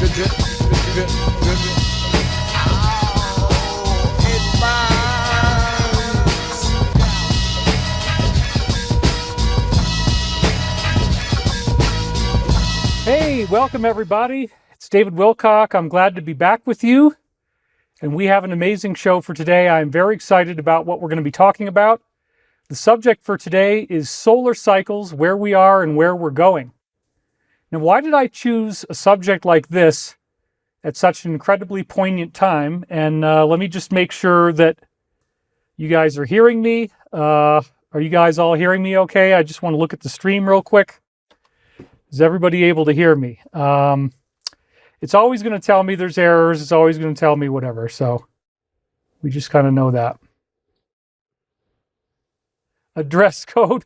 drip, drip, drip, drip. Oh, it burns. Hey, welcome everybody. It's David Wilcock. I'm glad to be back with you. And we have an amazing show for today. I'm very excited about what we're going to be talking about. The subject for today is solar cycles, where we are and where we're going. Now, why did I choose a subject like this at such an incredibly poignant time? And let me just make sure that you guys are hearing me. Are you guys all hearing me okay? I just want to look at the stream real quick. Is everybody able to hear me? It's always going to tell me there's errors. It's always going to tell me whatever. So we just kind of know that. A dress code.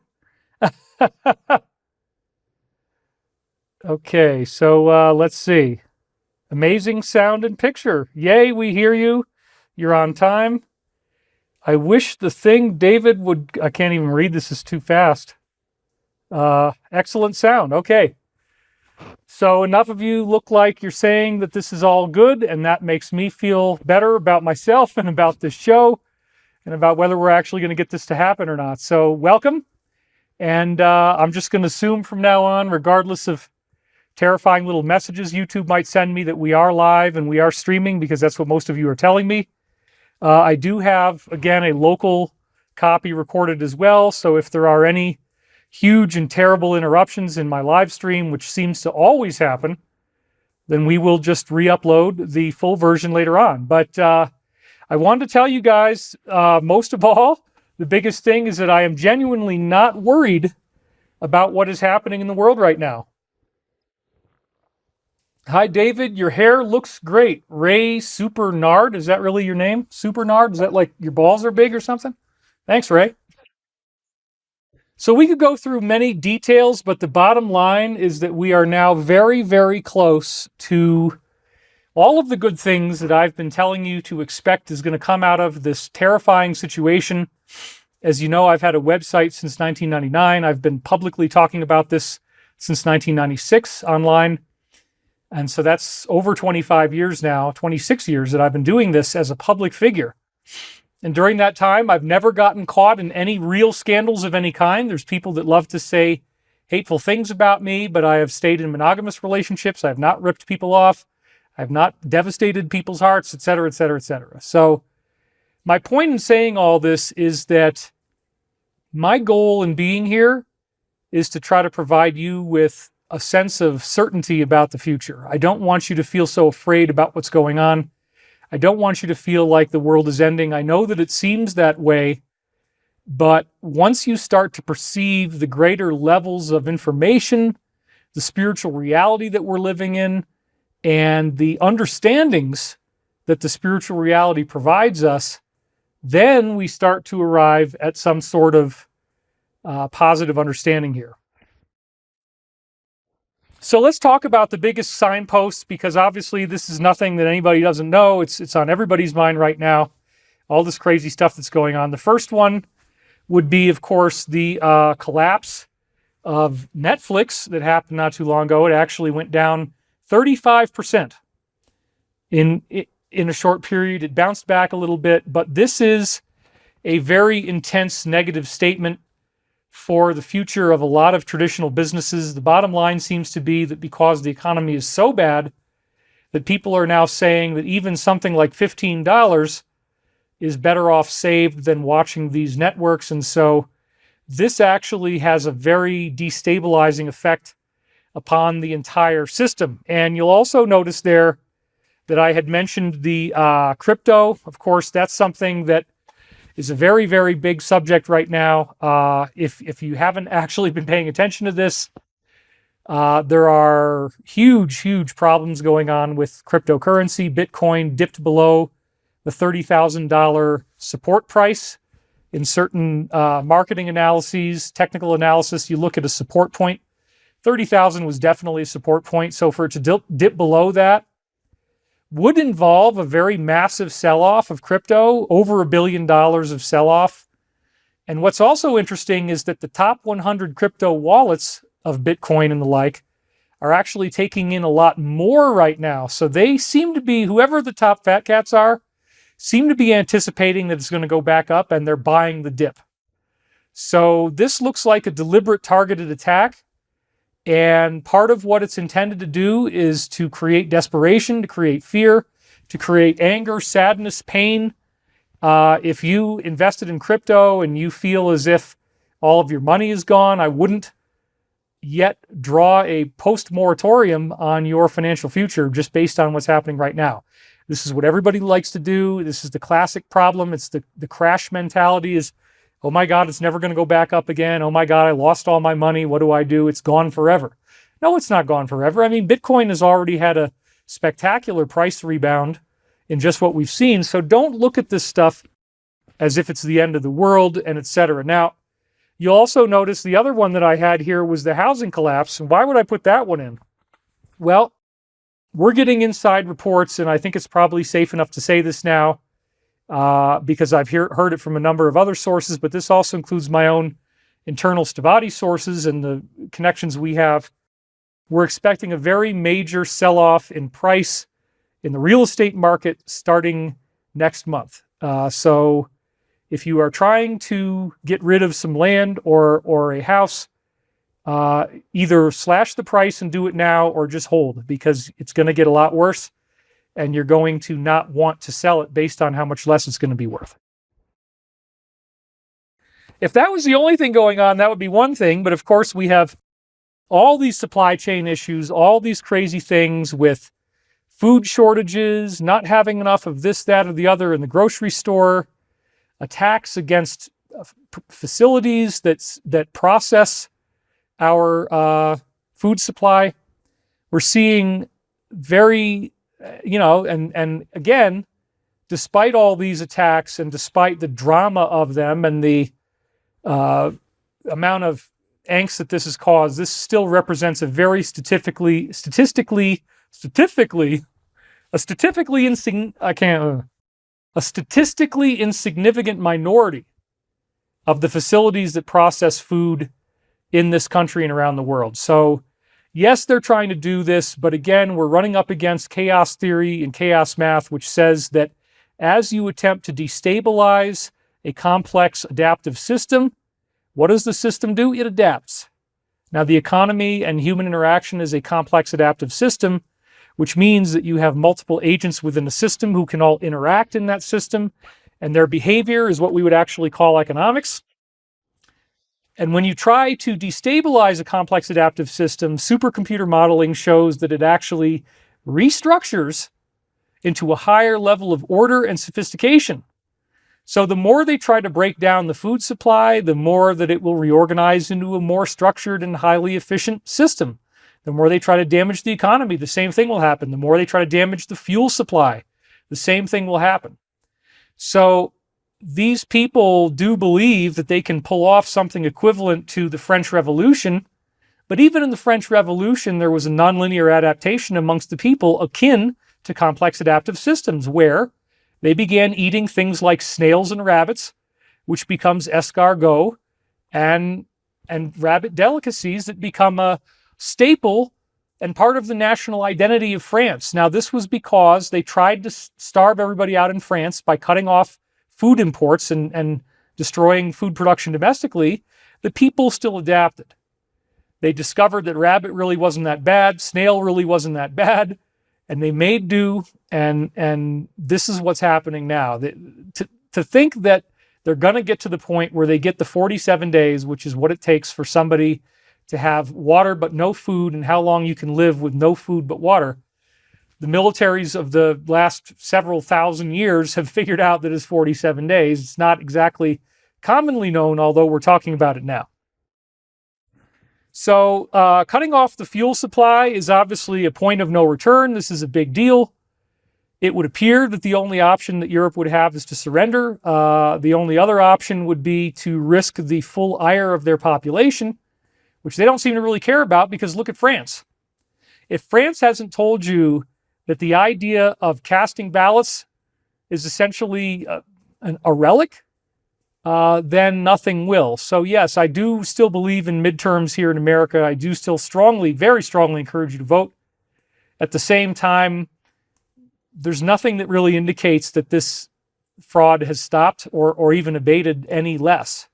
Okay, so let's see. Amazing sound and picture. Yay, we hear you. You're on time. I wish the thing David would... I can't even read. This is too fast. Excellent sound. Okay. So enough of you look like you're saying that this is all good, and that makes me feel better about myself and about this show and about whether we're actually going to get this to happen or not. So welcome. And I'm just going to assume from now on, regardless of terrifying little messages YouTube might send me, that we are live and we are streaming, because that's what most of you are telling me. I do have, again, a local copy recorded as well. So if there are any huge and terrible interruptions in my live stream, which seems to always happen, then we will just re-upload the full version later on. But I wanted to tell you guys, most of all, the biggest thing is that I am genuinely not worried about what is happening in the world right now. Hi, David. Your hair looks great. Ray Super Nard. Is that really your name? Super Nard? Is that like your balls are big or something? Thanks, Ray. So we could go through many details, but the bottom line is that we are now very, very close to all of the good things that I've been telling you to expect is going to come out of this terrifying situation. As you know, I've had a website since 1999. I've been publicly talking about this since 1996 online. And so that's over 25 years now, 26 years that I've been doing this as a public figure. And during that time, I've never gotten caught in any real scandals of any kind. There's people that love to say hateful things about me, but I have stayed in monogamous relationships. I have not ripped people off. I have not devastated people's hearts, et cetera, et cetera, et cetera. So my point in saying all this is that my goal in being here is to try to provide you with a sense of certainty about the future. I don't want you to feel so afraid about what's going on. I don't want you to feel like the world is ending. I know that it seems that way, but once you start to perceive the greater levels of information, the spiritual reality that we're living in, and the understandings that the spiritual reality provides us, then we start to arrive at some sort of positive understanding here. So let's talk about the biggest signposts, because obviously this is nothing that anybody doesn't know. It's on everybody's mind right now, all this crazy stuff that's going on. The first one would be, of course, the collapse of Netflix that happened not too long ago. It actually went down 35% in a short period. It bounced back a little bit, but this is a very intense negative statement for the future of a lot of traditional businesses. The bottom line seems to be that because the economy is so bad, that people are now saying that even something like $15 is better off saved than watching these networks. And so this actually has a very destabilizing effect upon the entire system. And you'll also notice there that I had mentioned the crypto. Of course, that's something that is a very, very big subject right now. If you haven't actually been paying attention to this, there are huge, huge problems going on with cryptocurrency. Bitcoin dipped below the $30,000 support price. In certain marketing analyses, technical analysis, you look at a support point. 30,000 was definitely a support point. So for it to dip below that would involve a very massive sell-off of crypto, over $1 billion of sell-off. And what's also interesting is that the top 100 crypto wallets of Bitcoin and the like are actually taking in a lot more right now. So they seem to be, whoever the top fat cats are, seem to be anticipating that it's going to go back up, and they're buying the dip. So this looks like a deliberate targeted attack. And part of what it's intended to do is to create desperation, to create fear, to create anger, sadness, pain. If you invested in crypto and you feel as if all of your money is gone, I wouldn't yet draw a post-moratorium on your financial future just based on what's happening right now. This is what everybody likes to do. This is the classic problem. It's the crash mentality is, oh my God, it's never going to go back up again. Oh my God, I lost all my money. What do I do? It's gone forever. No, it's not gone forever. I mean, Bitcoin has already had a spectacular price rebound in just what we've seen. So don't look at this stuff as if it's the end of the world and etc. Now, you'll also notice the other one that I had here was the housing collapse. And why would I put that one in? Well, we're getting inside reports, and I think it's probably safe enough to say this now because I've heard it from a number of other sources, but this also includes my own internal Stavati sources and the connections we have. We're expecting a very major sell-off in price in the real estate market starting next month. So if you are trying to get rid of some land or a house, either slash the price and do it now or just hold, because it's going to get a lot worse and you're going to not want to sell it based on how much less it's going to be worth. If that was the only thing going on, that would be one thing. But of course, we have all these supply chain issues, all these crazy things with food shortages, not having enough of this, that, or the other in the grocery store, attacks against facilities that process our food supply. We're seeing very, and again, despite all these attacks and despite the drama of them and the amount of angst that this has caused, this still represents a very statistically insignificant minority of the facilities that process food in this country and around the world. So yes, they're trying to do this, but again, we're running up against chaos theory and chaos math, which says that as you attempt to destabilize a complex adaptive system, what does the system do? It adapts. Now, the economy and human interaction is a complex adaptive system, which means that you have multiple agents within a system who can all interact in that system, and their behavior is what we would actually call economics. And when you try to destabilize a complex adaptive system, supercomputer modeling shows that it actually restructures into a higher level of order and sophistication. So the more they try to break down the food supply, the more that it will reorganize into a more structured and highly efficient system. The more they try to damage the economy, the same thing will happen. The more they try to damage the fuel supply, the same thing will happen. So these people do believe that they can pull off something equivalent to the French Revolution. But even in the French Revolution, there was a nonlinear adaptation amongst the people akin to complex adaptive systems, where they began eating things like snails and rabbits, which becomes escargot, and rabbit delicacies that become a staple and part of the national identity of France. Now, this was because they tried to starve everybody out in France by cutting off food imports and destroying food production domestically. The people still adapted. They discovered that rabbit really wasn't that bad, snail really wasn't that bad, and they made do, and this is what's happening now. To think that they're going to get to the point where they get the 47 days, which is what it takes for somebody to have water but no food, and how long you can live with no food but water. The militaries of the last several thousand years have figured out that it's 47 days. It's not exactly commonly known, although we're talking about it now. So cutting off the fuel supply is obviously a point of no return. This is a big deal. It would appear that the only option that Europe would have is to surrender. The only other option would be to risk the full ire of their population, which they don't seem to really care about, because look at France. If France hasn't told you that the idea of casting ballots is essentially a relic, then nothing will. So yes, I do still believe in midterms here in America. I do still strongly, very strongly encourage you to vote. At the same time, there's nothing that really indicates that this fraud has stopped or even abated any less.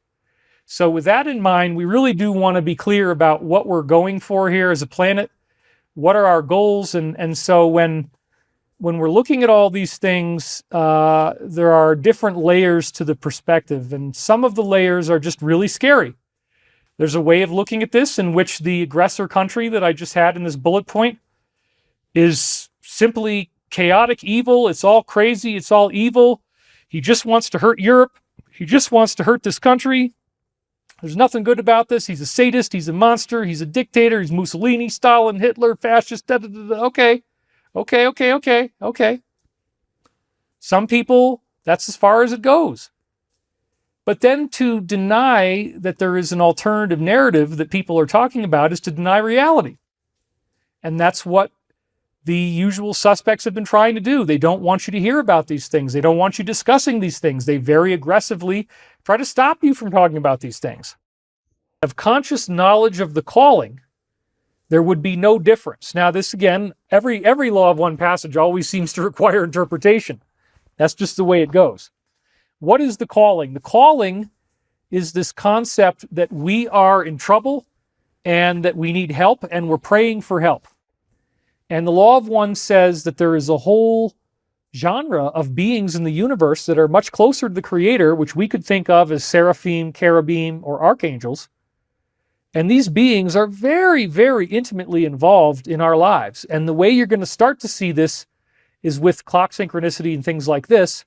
So with that in mind, we really do want to be clear about what we're going for here as a planet. What are our goals? And so when we're looking at all these things, there are different layers to the perspective, and some of the layers are just really scary. There's a way of looking at this in which the aggressor country that I just had in this bullet point is simply chaotic evil. It's all crazy. It's all evil. He just wants to hurt Europe. He just wants to hurt this country. There's nothing good about this. He's a sadist. He's a monster. He's a dictator. He's Mussolini, Stalin, Hitler, fascist. Da, da, da, da. Okay. Some people, that's as far as it goes. But then to deny that there is an alternative narrative that people are talking about is to deny reality. And that's what the usual suspects have been trying to do. They don't want you to hear about these things. They don't want you discussing these things. They very aggressively try to stop you from talking about these things. Of conscious knowledge of the calling, there would be no difference. Now, this again, every law of one passage always seems to require interpretation. That's just the way it goes. What is the calling? The calling is this concept that we are in trouble and that we need help and we're praying for help. And the law of one says that there is a whole genre of beings in the universe that are much closer to the Creator, which we could think of as seraphim, cherubim, or archangels. And these beings are very, very intimately involved in our lives. And the way you're going to start to see this is with clock synchronicity and things like this.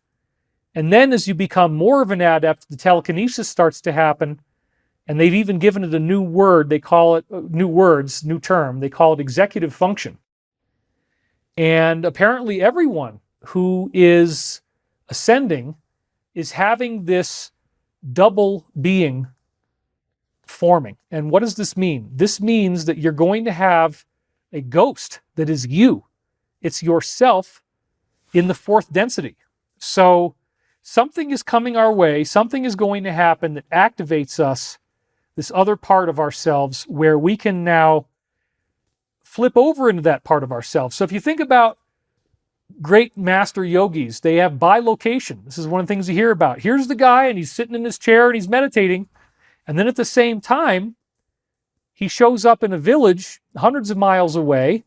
And then as you become more of an adept, the telekinesis starts to happen. And they've even given it a new word. They call it, new term. They call it executive function. And apparently everyone who is ascending is having this double being forming. And what does this mean? This means that you're going to have a ghost that is you. It's yourself in the fourth density. So something is coming our way. Something is going to happen that activates us, this other part of ourselves, where we can now flip over into that part of ourselves. So if you think about great master yogis, they have bilocation. This is one of the things you hear about. Here's the guy and he's sitting in his chair and he's meditating. And then at the same time, he shows up in a village hundreds of miles away.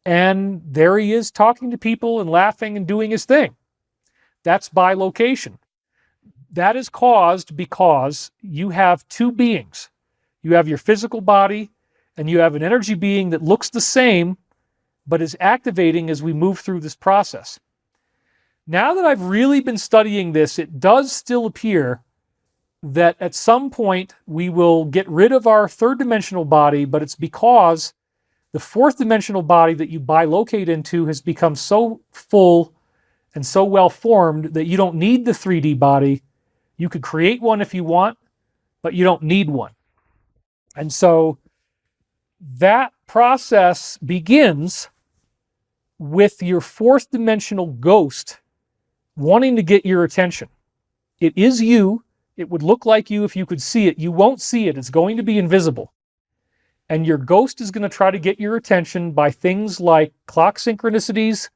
And there he is talking to people and laughing and doing his thing. That's bilocation. That is caused because you have two beings. You have your physical body and you have an energy being that looks the same, but is activating as we move through this process. Now that I've really been studying this, it does still appear that at some point we will get rid of our third dimensional body, but it's because the fourth dimensional body that you bilocate into has become so full and so well formed that you don't need the 3D body. You could create one if you want, but you don't need one. And so that process begins with your fourth dimensional ghost wanting to get your attention. It is you. It would look like you if you could see it. You won't see it. It's going to be invisible. And your ghost is going to try to get your attention by things like clock synchronicities,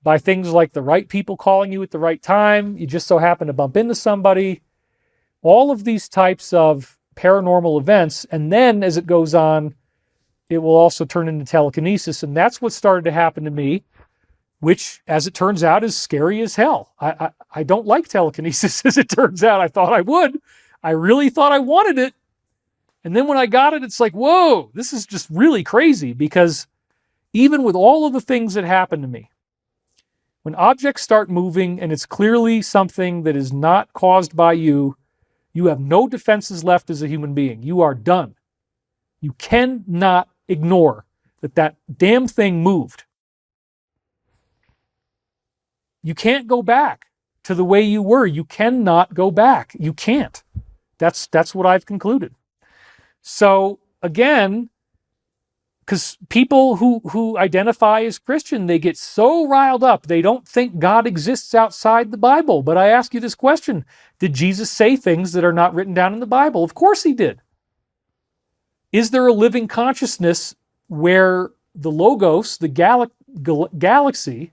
by things like the right people calling you at the right time. You just so happen to bump into somebody. All of these types of paranormal events. And then as it goes on, it will also turn into telekinesis. And that's what started to happen to me, which, as it turns out, is scary as hell. I don't like telekinesis, as it turns out. I thought I would. I really thought I wanted it. And then when I got it, it's like, whoa, this is just really crazy, because even with all of the things that happen to me, when objects start moving and it's clearly something that is not caused by you, you have no defenses left as a human being. You are done. You cannot ignore that damn thing moved. You can't go back to the way you were. You cannot go back. You can't. That's what I've concluded. So again, Because people who identify as Christian, they get so riled up, they don't think God exists outside the Bible. But I ask you this question: did Jesus say things that are not written down in the Bible? Of course he did. Is there a living consciousness where the Logos, the galaxy,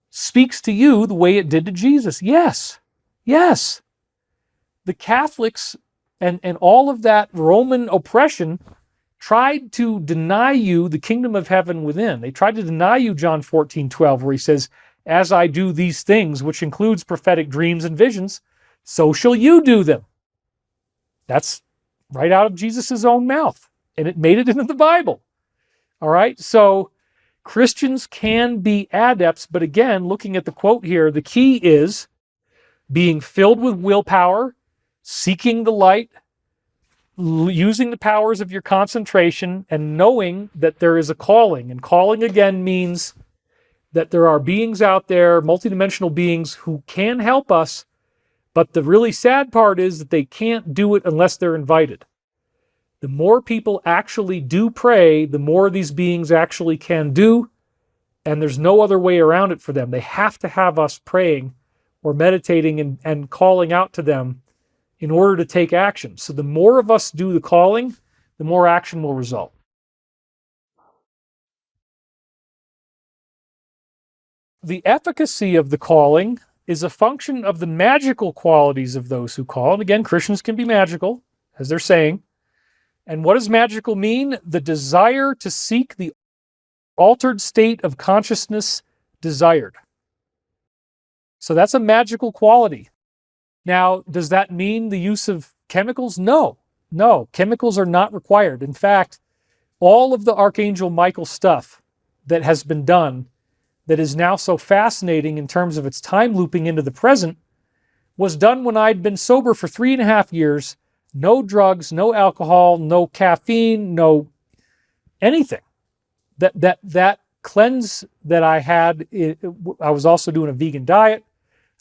speaks to you the way it did to Jesus? Yes. Yes. The Catholics and all of that Roman oppression tried to deny you the kingdom of heaven within. They tried to deny you John 14:12, where he says, as I do these things, which includes prophetic dreams and visions, so shall you do them. That's right out of Jesus' own mouth. And it made it into the Bible. All right? So Christians can be adepts, but again, looking at the quote here, the key is being filled with willpower, seeking the light, using the powers of your concentration, and knowing that there is a calling. And calling, again, means that there are beings out there, multidimensional beings, who can help us, but the really sad part is that they can't do it unless they're invited. The more people actually do pray, the more these beings actually can do, and there's no other way around it for them. They have to have us praying or meditating and calling out to them in order to take action. So the more of us do the calling, the more action will result. The efficacy of the calling is a function of the magical qualities of those who call. And again, Christians can be magical, as they're saying. And what does magical mean? The desire to seek the altered state of consciousness desired. So that's a magical quality. Now, does that mean the use of chemicals? No. No, chemicals are not required. In fact, all of the Archangel Michael stuff that has been done that is now so fascinating in terms of its time looping into the present was done when I'd been sober for 3.5 years. No drugs, no alcohol, no caffeine, no anything. That cleanse that I had, I was also doing a vegan diet.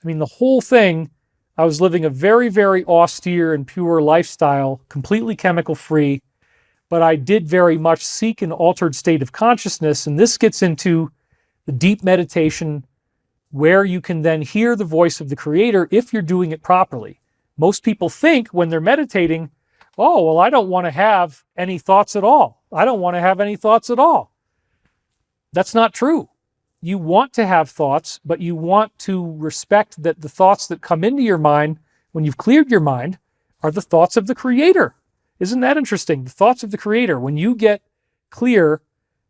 I mean, the whole thing, I was living a very, very austere and pure lifestyle, completely chemical free, but I did very much seek an altered state of consciousness. And this gets into the deep meditation where you can then hear the voice of the Creator if you're doing it properly. Most people think when they're meditating, oh, well, I don't want to have any thoughts at all. I don't want to have any thoughts at all. That's not true. You want to have thoughts, but you want to respect that the thoughts that come into your mind when you've cleared your mind are the thoughts of the Creator. Isn't that interesting? The thoughts of the Creator. When you get clear,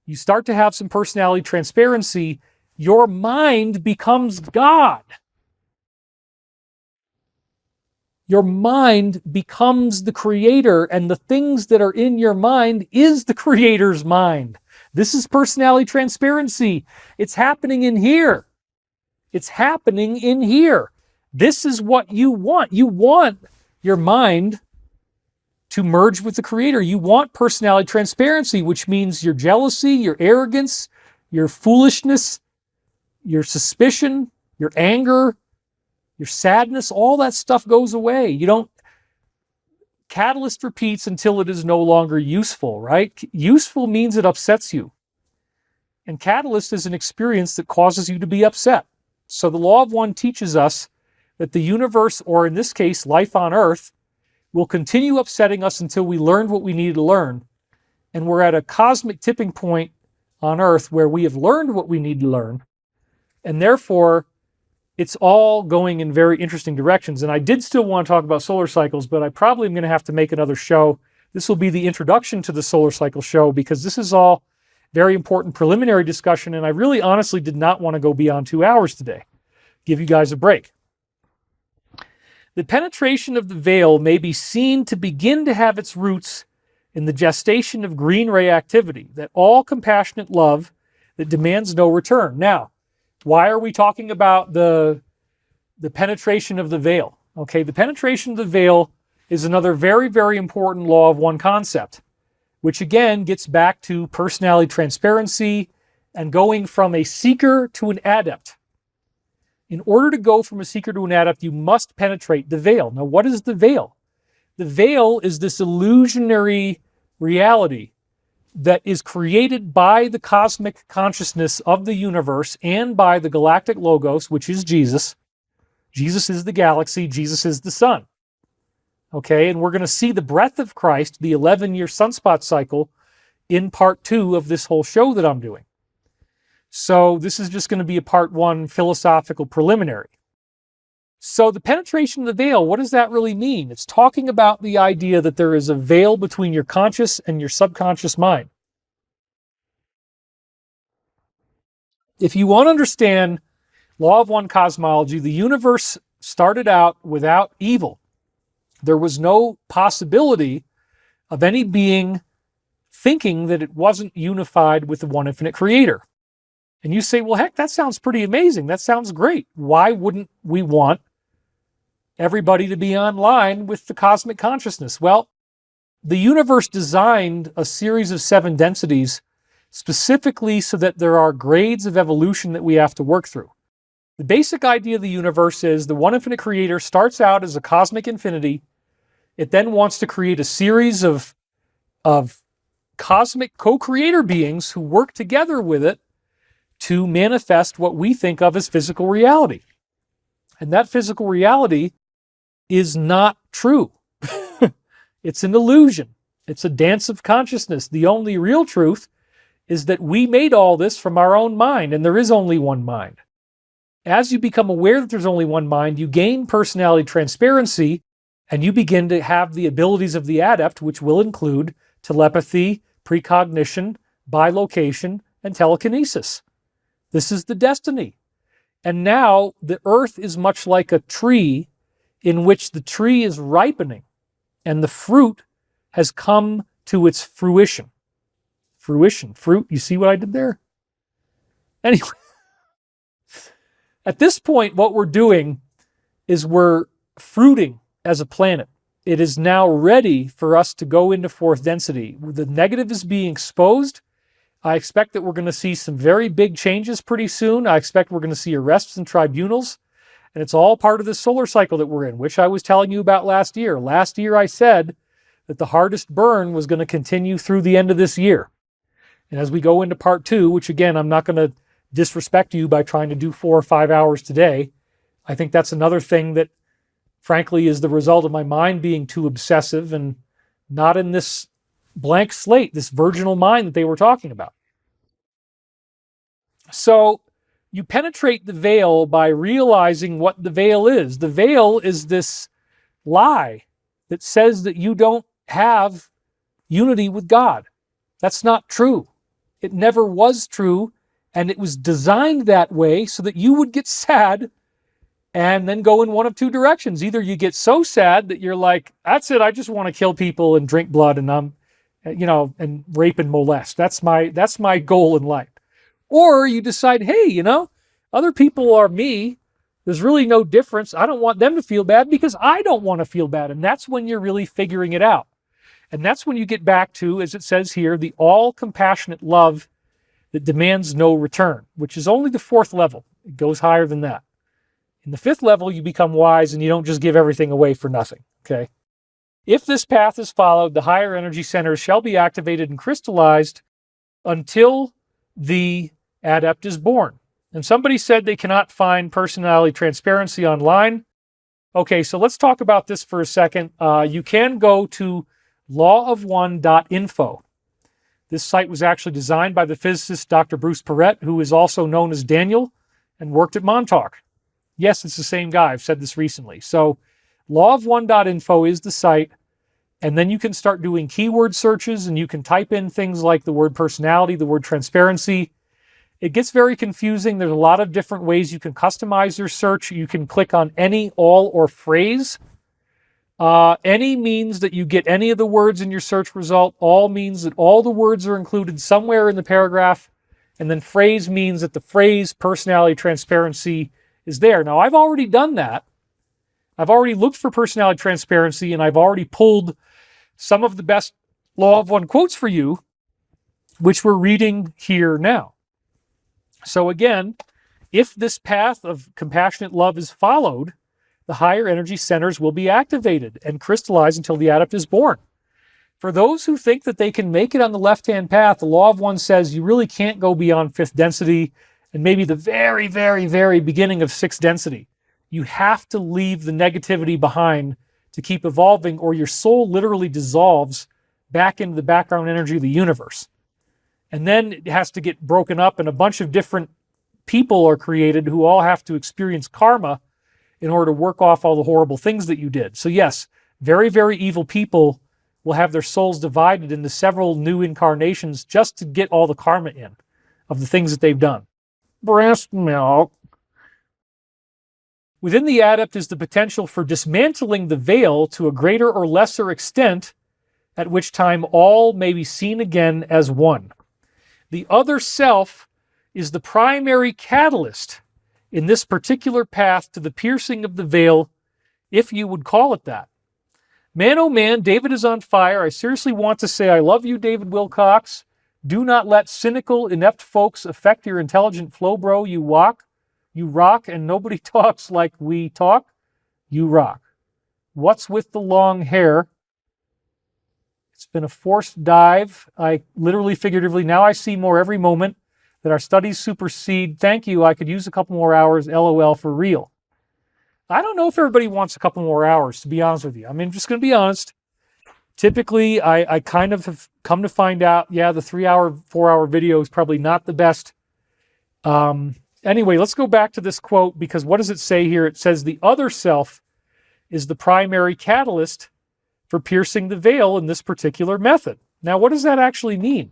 you start to have some personality transparency, your mind becomes God. Your mind becomes the Creator, and the things that are in your mind is the Creator's mind. This is personality transparency. It's happening in here. It's happening in here. This is what you want. You want your mind to merge with the Creator. You want personality transparency, which means your jealousy, your arrogance, your foolishness, your suspicion, your anger, your sadness, all that stuff goes away. Catalyst repeats until it is no longer useful, right? Useful means it upsets you. And catalyst is an experience that causes you to be upset. So the law of one teaches us that the universe, or in this case, life on Earth, will continue upsetting us until we learned what we needed to learn. And we're at a cosmic tipping point on Earth where we have learned what we need to learn. And therefore, it's all going in very interesting directions. And I did still want to talk about solar cycles, but I probably am going to have to make another show. This will be the introduction to the solar cycle show, because this is all very important preliminary discussion. And I really honestly did not want to go beyond 2 hours today. Give you guys a break. The penetration of the veil may be seen to begin to have its roots in the gestation of green ray activity, that all compassionate love that demands no return. Now, why are we talking about the penetration of the veil? Okay, the penetration of the veil is another very, very important law of one concept, which again gets back to personality transparency and going from a seeker to an adept. In order to go from a seeker to an adept, you must penetrate the veil. Now, what is the veil? The veil is this illusionary reality that is created by the cosmic consciousness of the universe and by the galactic logos, which is Jesus. Jesus is the galaxy, Jesus is the sun. Okay, and we're going to see the breath of Christ, the 11-year sunspot cycle, in part 2 of this whole show that I'm doing. So this is just going to be a part 1 philosophical preliminary. So the penetration of the veil, what does that really mean? It's talking about the idea that there is a veil between your conscious and your subconscious mind. If you want to understand law of one cosmology, the universe started out without evil. There was no possibility of any being thinking that it wasn't unified with the one infinite creator. And you say, well, heck, that sounds pretty amazing. That sounds great. Why wouldn't we want everybody to be online with the cosmic consciousness? Well, the universe designed a series of 7 densities specifically so that there are grades of evolution that we have to work through. The basic idea of the universe is the one infinite creator starts out as a cosmic infinity. It then wants to create a series of cosmic co-creator beings who work together with it to manifest what we think of as physical reality. And that physical reality is not true. It's an illusion. It's a dance of consciousness. The only real truth is that we made all this from our own mind, and there is only one mind. As you become aware that there's only one mind, you gain personality transparency, and you begin to have the abilities of the adept, which will include telepathy, precognition, bilocation, and telekinesis. This is the destiny. And now the earth is much like a tree in which the tree is ripening and the fruit has come to its fruition. Fruit. You see what I did there? Anyway, at this point, what we're doing is we're fruiting as a planet. It is now ready for us to go into 4th density. The negative is being exposed. I expect that we're going to see some very big changes pretty soon. I expect we're going to see arrests and tribunals. And it's all part of this solar cycle that we're in, which I was telling you about last year. Last year I said that the hardest burn was going to continue through the end of this year. And as we go into part 2, which again, I'm not going to disrespect you by trying to do 4 or 5 hours today. I think that's another thing that frankly is the result of my mind being too obsessive and not in this blank slate, this virginal mind that they were talking about. So you penetrate the veil by realizing what the veil is. The veil is this lie that says that you don't have unity with God. That's not true. It never was true, and it was designed that way so that you would get sad and then go in one of 2 directions. Either you get so sad that you're like, that's it, I just want to kill people and drink blood and and rape and molest. That's my goal in life. Or you decide, hey, other people are me. There's really no difference. I don't want them to feel bad because I don't want to feel bad. And that's when you're really figuring it out. And that's when you get back to, as it says here, the all-compassionate love that demands no return, which is only the 4th level. It goes higher than that. In the 5th level, you become wise and you don't just give everything away for nothing, okay? If this path is followed, the higher energy centers shall be activated and crystallized until the adept is born. And somebody said they cannot find personality transparency online. Okay, so let's talk about this for a second. You can go to lawofone.info. This site was actually designed by the physicist Dr. Bruce Perret, who is also known as Daniel and worked at Montauk. Yes, it's the same guy. I've said this recently. So lawofone.info is the site, and then you can start doing keyword searches, and you can type in things like the word personality, the word transparency. It gets very confusing. There's a lot of different ways you can customize your search. You can click on any, all, or phrase. Any means that you get any of the words in your search result. All means that all the words are included somewhere in the paragraph. And then phrase means that the phrase personality transparency is there. Now, I've already done that. I've already looked for personality transparency, and I've already pulled some of the best Law of One quotes for you, which we're reading here now. So again, if this path of compassionate love is followed, the higher energy centers will be activated and crystallized until the adept is born. For those who think that they can make it on the left-hand path, the law of one says you really can't go beyond 5th density and maybe the very, very, very beginning of 6th density. You have to leave the negativity behind to keep evolving, or your soul literally dissolves back into the background energy of the universe. And then it has to get broken up, and a bunch of different people are created who all have to experience karma in order to work off all the horrible things that you did. So yes, very, very evil people will have their souls divided into several new incarnations just to get all the karma in of the things that they've done. Breast milk. Within the adept is the potential for dismantling the veil to a greater or lesser extent, at which time all may be seen again as one. The other self is the primary catalyst in this particular path to the piercing of the veil, if you would call it that. Man, oh man, David is on fire. I seriously want to say I love you, David Wilcock. Do not let cynical, inept folks affect your intelligent flow, bro. You rock, and nobody talks like we talk. You rock. What's with the long hair? It's been a forced dive. I literally, figuratively, now I see more every moment that our studies supersede. Thank you. I could use a couple more hours. LOL, for real. I don't know if everybody wants a couple more hours, to be honest with you. I mean, I'm just going to be honest. Typically, I kind of have come to find out, yeah, the 3-hour, 4-hour video is probably not the best. Anyway, let's go back to this quote, because what does it say here? It says the other self is the primary catalyst for piercing the veil in this particular method. Now, what does that actually mean?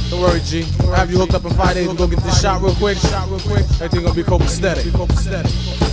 Don't worry, G. I'll have you hooked up in 5 days. We'll go get this shot real quick. Everything gonna be copacetic.